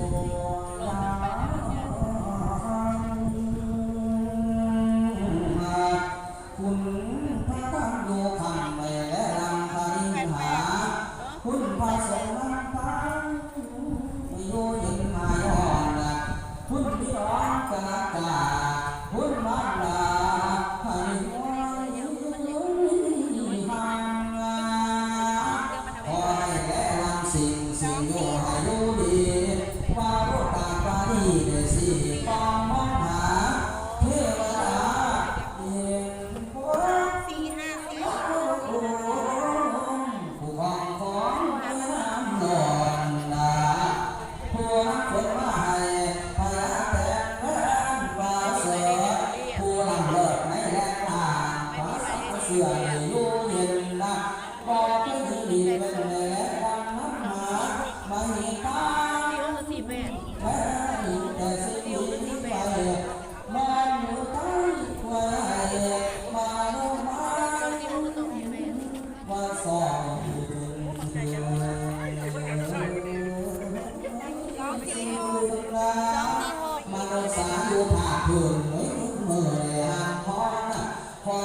คุณพระตั้งโยคันไปและลำพาริหาคุณพระสงฆ์ลำพังโยยินมาย้อนคุณพิรอนกะกาคุณมาลาให้วันหังคอยและลำสิ่งโยให้ดูดีว่าโลกาปานีเดสีปองมองหาเทวดาเสื่ออยู่เย็นนะบอกให้ดีเป็นแม่ดังน้ำหาไม่ตายแม่แต่สิ่งที่ไปมันอยู่ใต้ไว้มาโน้มาสอนมาโนสาอยู่ผ่าพื้นมือในหางคอนขวา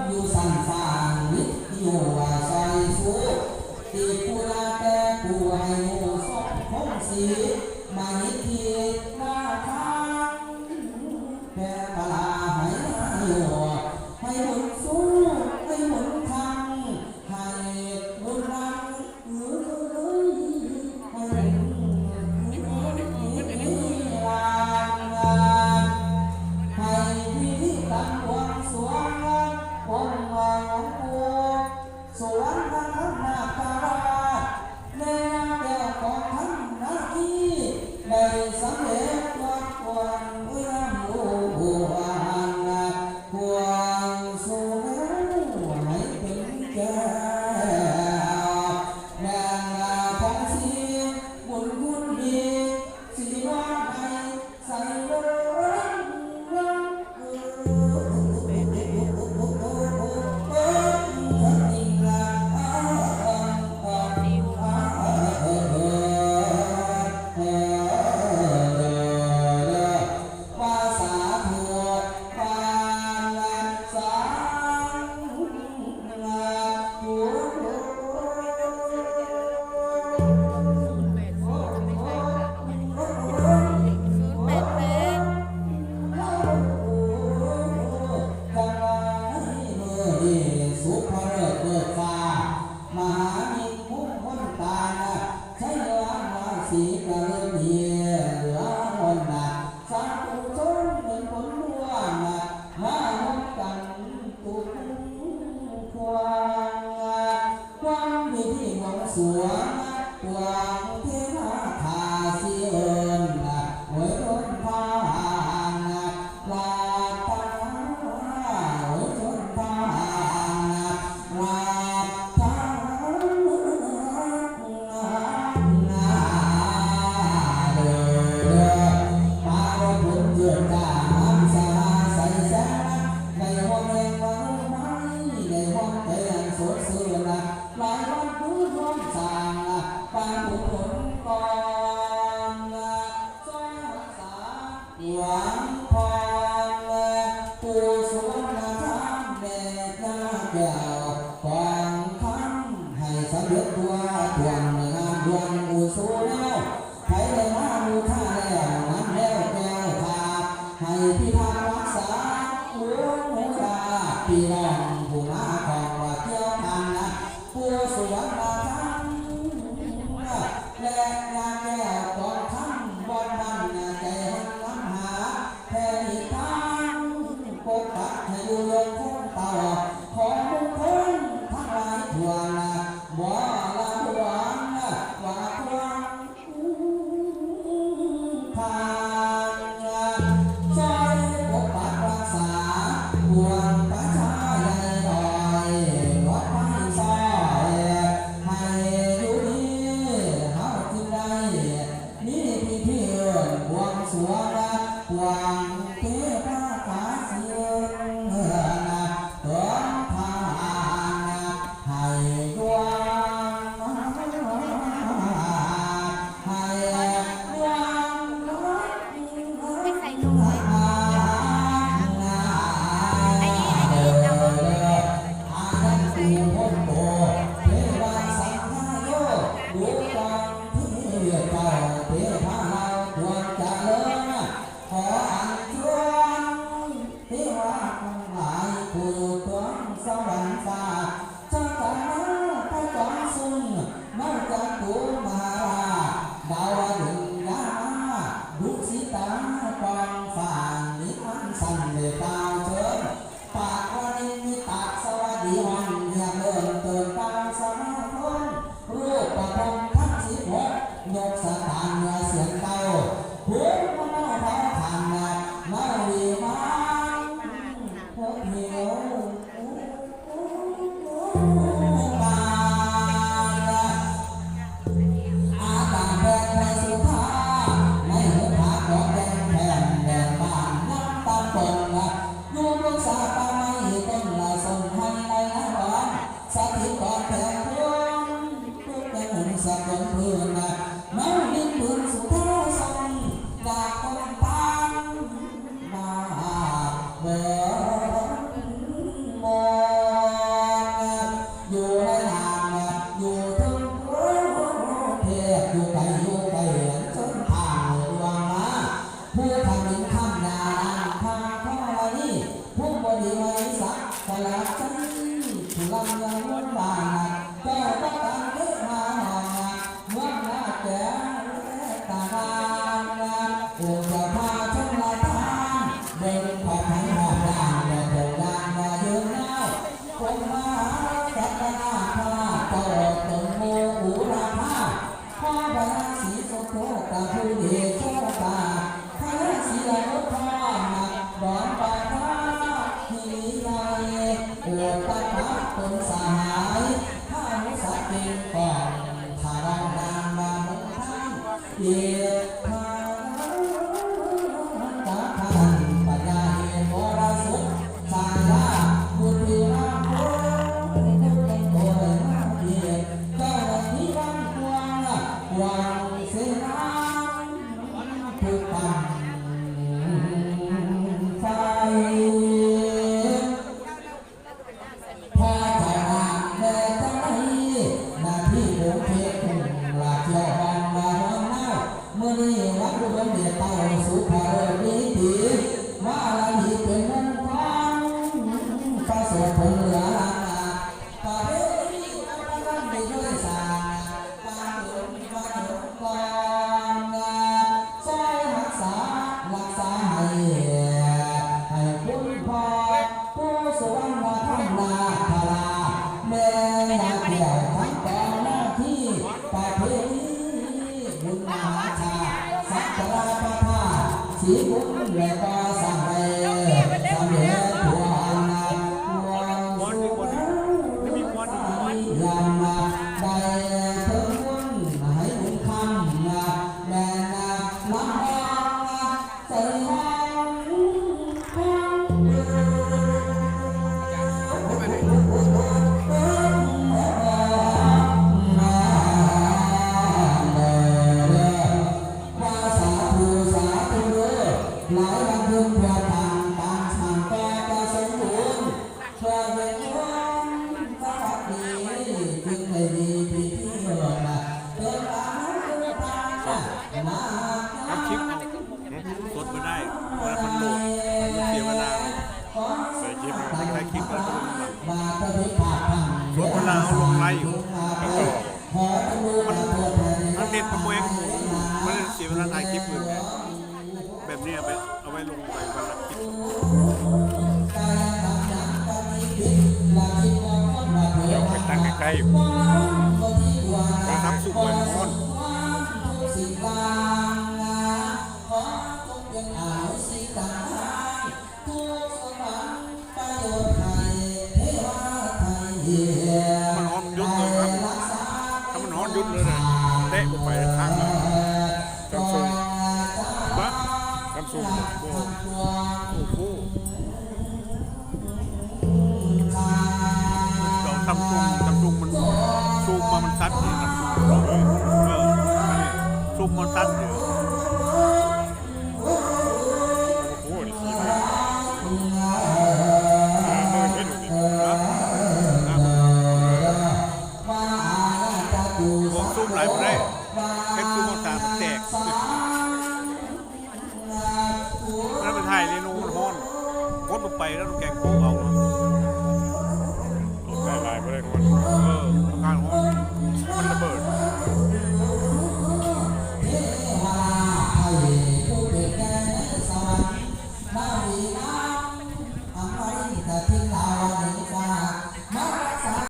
อยู่สั่นฟางนิดอยู่ว่าใส่ฟูตีปูลาแต่ปูให้หมูสองคงสีมานิทีหน้าทางแค่ปลาให้อยู่ให้หมุนสู้ให้หมุนทางให้หมุนรังให้หมุนให้พิธีกรรมบวงสรวงองค์วางปูสวนพระธรรมนาคราชแม่แก้วของท่านนาทีได้สำเร็จวัดกวนเอื้อมลูบัวหันควงสู่แล้วให้เป็นแก้วแม่ของสีบุญคุณดีสีว่าให้ใส่เรื่องสุภเริศเบิกฟ้ามหามิตรมุขพ้นตาใช้เรือมาสีกระเลียเหลือคนสาธุชนเป็นผลล้วนมาลงกันตุกความดีที่หวังสวงหวังเทวาทาสีเอิญหวยล้นพาลาตาหวยล้นพาหวังพรปูสวนธรรมแม่แก้วฟังคำให้สำเร็จตัวทวงงานดวงอุสุแล้วให้ได้มาดูท่าแล้วน้ำแล้วแก้วขาให้พิทักษ์รักษาหัวหูตาพี่น้องผู้มาของว่าเที่ยวทางปูสวนธรรมและงานแก้วก่อนคำบนบันใจล้ำหาแผ่นิทานปกปักให้อยู่ลงคงเต่าของมุขคนทั้งหลายทั่วบ่ละหวังว่าควงทางใจปกปักรักษาห่วงประชาใหญ่ดอก จนพื้นน้องดินพื้นสุดท้ายส่งจากคนตามมาเบิร์มองอยู่ในหางอยู่ทั้งเทพอยู่ไกลจนทางดวงนะผู้ทำดินข้ามนาทางข้อนี้ผู้บริไว้สักสลัดฉันผู้ลำยังวุ่นวายแก้วต้องการเลือกมาเมื่อหน้าแก่ตาดานโอ้จะพาชมลาทานเดินผ่านทางหอดด่านและโด่งดังมาเยือนเน่าคนมาจัตนาพาเจ้าตนโมอุราภาพ่อพระศรีสมโภตาผู้เดชโชตาพระศรีละมุทพ่อดอนปาทาทีไรโอตาตาตนสายข้ามุสักเป็นก่อนทารังนางมาเมืองไทยเดียพาตาทันปัญญาเห็นวรสุขสายาบุตรีรักโอ้โอ้มาเดียเจ้าที่วังกวางวังเสนาทุกปันไฟพอจะนานแม่ใจนาที่โอเคคุณลาเที่ยวบ้านมาเมืองน่าเมื่อนี้วัดอุดมเดชเต้าสุภาโรดีดีว่าอะไรเป็นมงคลพระโสดผลเหลือลาปาเรนีอัปรันไม่ด้วยสางปาหลงปาหลงกองซอยรักษาให้คุณพ่อผู้สวรรค์มาทำนาคาราแม่นาเกี่ยวทั้งกองหน้าที่ประเพณีบุญมหาชาสักการะพระธาตุสีบุญและก็สังเวยสังเวยทัวนาทัวสุขยามมาได้เพิ่มบุญให้บุญคำแม่นาล้ำใจห้องหลายวันเพิ่งเพื่อทางตามสั่งก็จะสมบูรณ์เพื่อเรียนรู้สวัสดีจึงได้ดีที่เกิดเกิดตามเกิดตามมา ทำคลิปสดมาได้เวลามันโหลดมันเสียเวลาใส่คลิปไม่ใช่คลิปแล้วก็ลงหลังสดเวลาเอาลงไลฟ์อยู่แล้วก็มันเน็ตประมวยมันเสียเวลาถ่ายคลิปอื่นแบบนี้เอาไว้ลงไปวันละคลิปเดี๋ยวไปตั้งใกล้ๆเราทำสุกไว้ก่อนมันฮ้อนยุดเลยครับถ้ามันฮ้อนยุดเลยนะเตะไปข้างละจำสูงบะจำสูงโอ้โหเราทำซุ่มมันซูมมามันซัดเลยทำซุ่มเลยซุ่มมันซัดเลยโอ้โหนี่ขี้เลยไม่ดูดิผมซุ่มหลายประเทศแค่ซุ่มมันตาแตกแล้วไปถ่ายเรนูมันฮ้อนกดลงไปแล้วน้ำแกงโป๊ะ